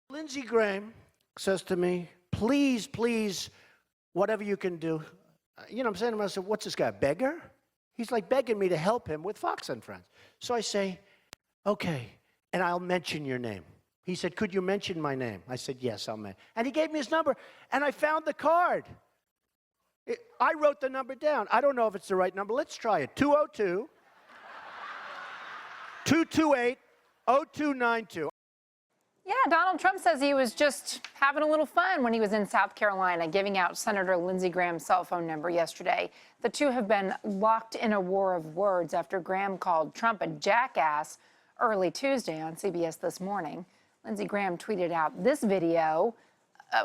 Lindsey Graham says to me, please, please, whatever you can do. You know, I'm saying to myself, what's this guy, a beggar? He's like begging me to help him with Fox and Friends. So I say, okay, and I'll mention your name. He said, could you mention my name? I said, yes, I'll mention. And he gave me his number, and I found the card. I wrote the number down. I don't know if it's the right number. Let's try it. 202-228-0292. Yeah, Donald Trump says he was just having a little fun when he was in South Carolina, giving out Senator Lindsey Graham's cell phone number yesterday. The two have been locked in a war of words after Graham called Trump a jackass early Tuesday on CBS This Morning. Lindsey Graham tweeted out this video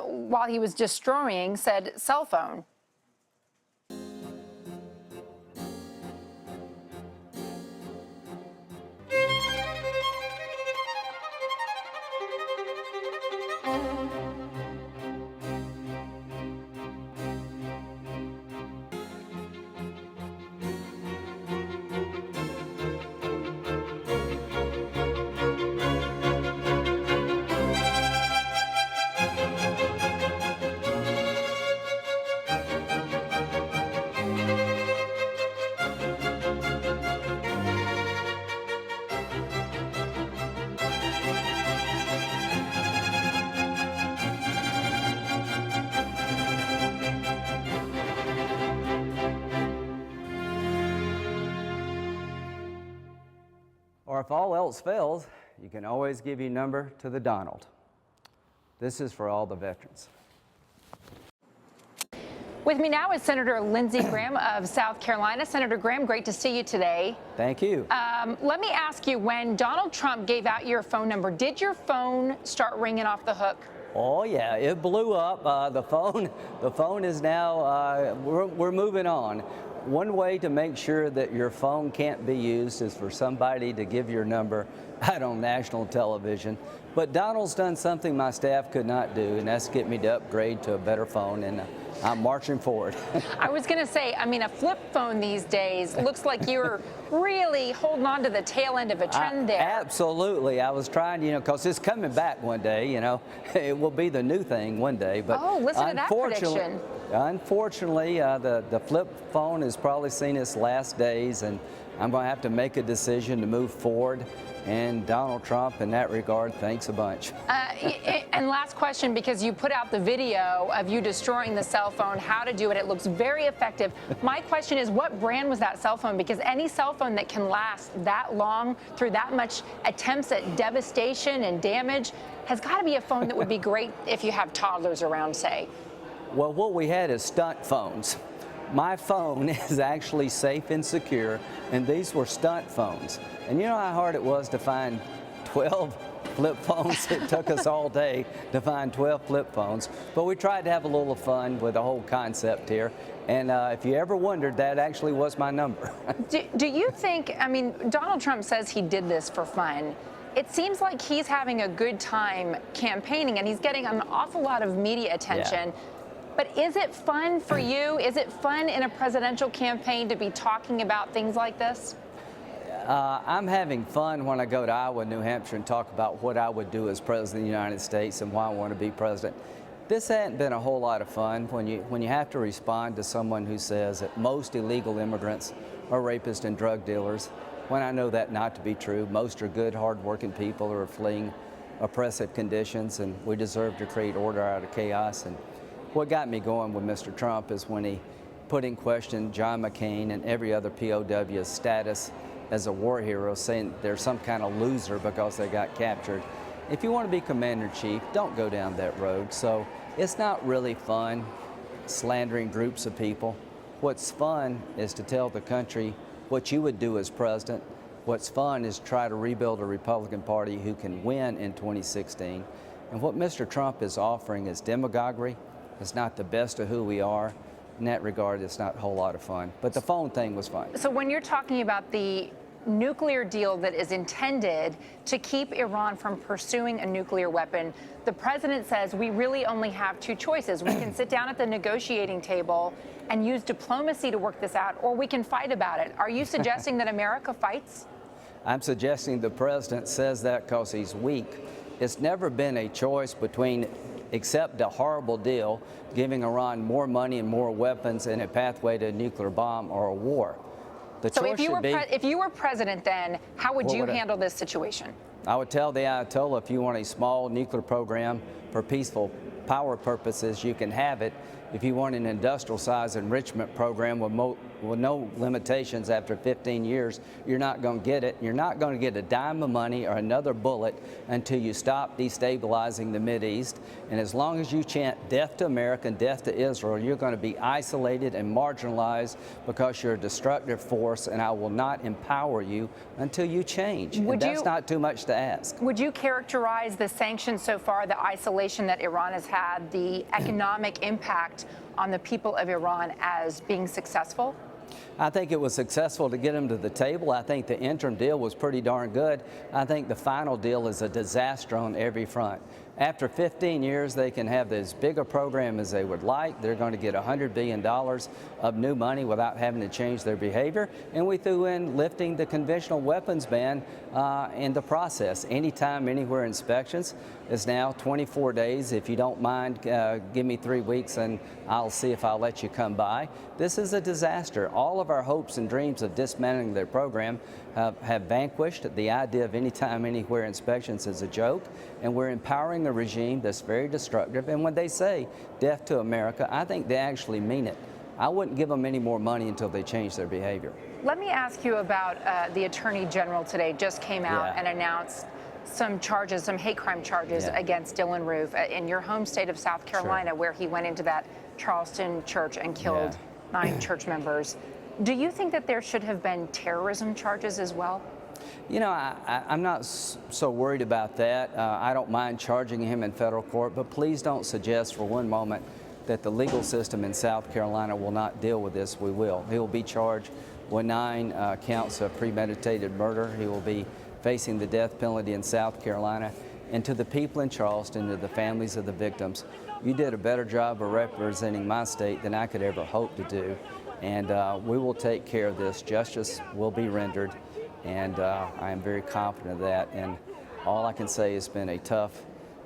while he was destroying said cell phone. Or if all else fails, you can always give your number to the Donald. This is for all the veterans. With me now is Senator Lindsey Graham of South Carolina. Senator Graham, great to see you today. Thank you. Let me ask you, when Donald Trump gave out your phone number, did your phone start ringing off the hook? Oh yeah, it blew up. The phone is now. We're moving on. One way to make sure that your phone can't be used is for somebody to give your number out on national television. But Donald's done something my staff could not do, and that's get me to upgrade to a better phone, and I'm marching forward. I was going to say, I mean, a flip phone these days looks like you're really holding on to the tail end of a trend there. Absolutely. I was trying, because it's coming back one day, It will be the new thing one day. But listen to that prediction. Unfortunately, the flip phone has probably seen its last days, and I'm going to have to make a decision to move forward. And Donald Trump, in that regard, thanks a bunch. And last question, because you put out the video of you destroying the cell phone, how to do it. It looks very effective. My question is, what brand was that cell phone? Because any cell phone that can last that long through that much attempts at devastation and damage has got to be a phone that would be great if you have toddlers around, say. Well, what we had is stunt phones. My phone is actually safe and secure, and these were stunt phones. And you know how hard it was to find 12 flip phones? It took us all day to find 12 flip phones. But we tried to have a little fun with the whole concept here. And if you ever wondered, that actually was my number. Do you think, I mean, Donald Trump says he did this for fun. It seems like he's having a good time campaigning, and he's getting an awful lot of media attention. Yeah. But is it fun for you? Is it fun in a presidential campaign to be talking about things like this? I'm having fun when I go to Iowa, New Hampshire, and talk about what I would do as president of the United States and why I want to be president. This hasn't been a whole lot of fun when you have to respond to someone who says that most illegal immigrants are rapists and drug dealers, when I know that not to be true. Most are good, hard-working people who are fleeing oppressive conditions, and we deserve to create order out of chaos. And what got me going with Mr. Trump is when he put in question John McCain and every other POW's status as a war hero, saying they're some kind of loser because they got captured. If you want to be commander-in-chief, don't go down that road. So it's not really fun slandering groups of people. What's fun is to tell the country what you would do as president. What's fun is try to rebuild a Republican Party who can win in 2016. And what Mr. Trump is offering is demagoguery. It's not the best of who we are. In that regard, it's not a whole lot of fun. But the phone thing was fun. So when you're talking about the nuclear deal that is intended to keep Iran from pursuing a nuclear weapon, the president says we really only have two choices. We can sit down at the negotiating table and use diplomacy to work this out, or we can fight about it. Are you suggesting that America fights? I'm suggesting the president says that because he's weak. It's never been a choice between accept a horrible deal, giving Iran more money and more weapons and a pathway to a nuclear bomb or a war. The So choice if you should be, if you were president then, how would What you would I- handle this situation? I would tell the Ayatollah, if you want a small nuclear program for peaceful power purposes, you can have it. If you want an industrial size enrichment program with no limitations after 15 years, you're not going to get it. You're not going to get a dime of money or another bullet until you stop destabilizing the Mideast. And as long as you chant death to America and death to Israel, you're going to be isolated and marginalized because you're a destructive force, and I will not empower you until you change. And that's not too much to ask. Would you characterize the sanctions so far, the isolation that Iran has had, the economic impact on the people of Iran as being successful? I think it was successful to get them to the table. I think the interim deal was pretty darn good. I think the final deal is a disaster on every front. After 15 years, they can have as big a program as they would like. They're going to get $100 billion of new money without having to change their behavior. And we threw in lifting the conventional weapons ban in the process. Anytime, anywhere inspections is now 24 days. If you don't mind, give me 3 weeks and I'll see if I'll let you come by. This is a disaster. All of our hopes and dreams of dismantling their program have vanquished. The idea of anytime, anywhere inspections is a joke, and we're empowering a regime that's very destructive. And when they say death to America, I think they actually mean it. I wouldn't give them any more money until they change their behavior. Let me ask you about the Attorney General today just came out and announced some charges, some hate crime charges against Dylan Roof in your home state of South Carolina, where he went into that Charleston church and killed 9 church members. Do you think that there should have been terrorism charges as well? You know, I'm not so worried about that. I don't mind charging him in federal court, but please don't suggest for one moment that the legal system in South Carolina will not deal with this. We will. He will be charged with 9 counts of premeditated murder. He will be facing the death penalty in South Carolina. And to the people in Charleston, to the families of the victims, you did a better job of representing my state than I could ever hope to do. And we will take care of this. Justice will be rendered, and I am very confident of that. And all I can say is it's been a tough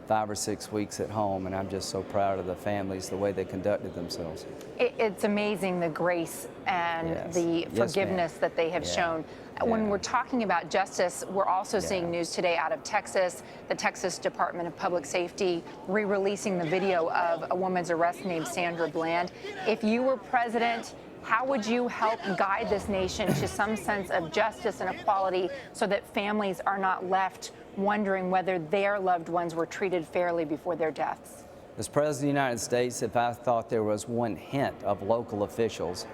5 or 6 weeks at home, and I'm just so proud of the families, the way they conducted themselves. It's amazing the grace and the forgiveness that they have shown. When we're talking about justice, we're also seeing news today out of Texas, the Texas Department of Public Safety re-releasing the video of a woman's arrest named Sandra Bland. If you were president, how would you help guide this nation to some sense of justice and equality so that families are not left wondering whether their loved ones were treated fairly before their deaths? As President of the United States, if I thought there was one hint of local officials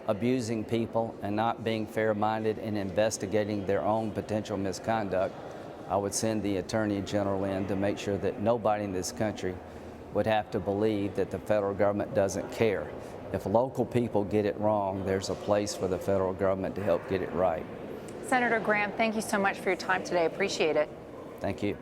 abusing people and not being fair-minded and investigating their own potential misconduct, I would send the Attorney General in to make sure that nobody in this country would have to believe that the federal government doesn't care. If local people get it wrong, there's a place for the federal government to help get it right. Senator Graham, thank you so much for your time today. Appreciate it. Thank you.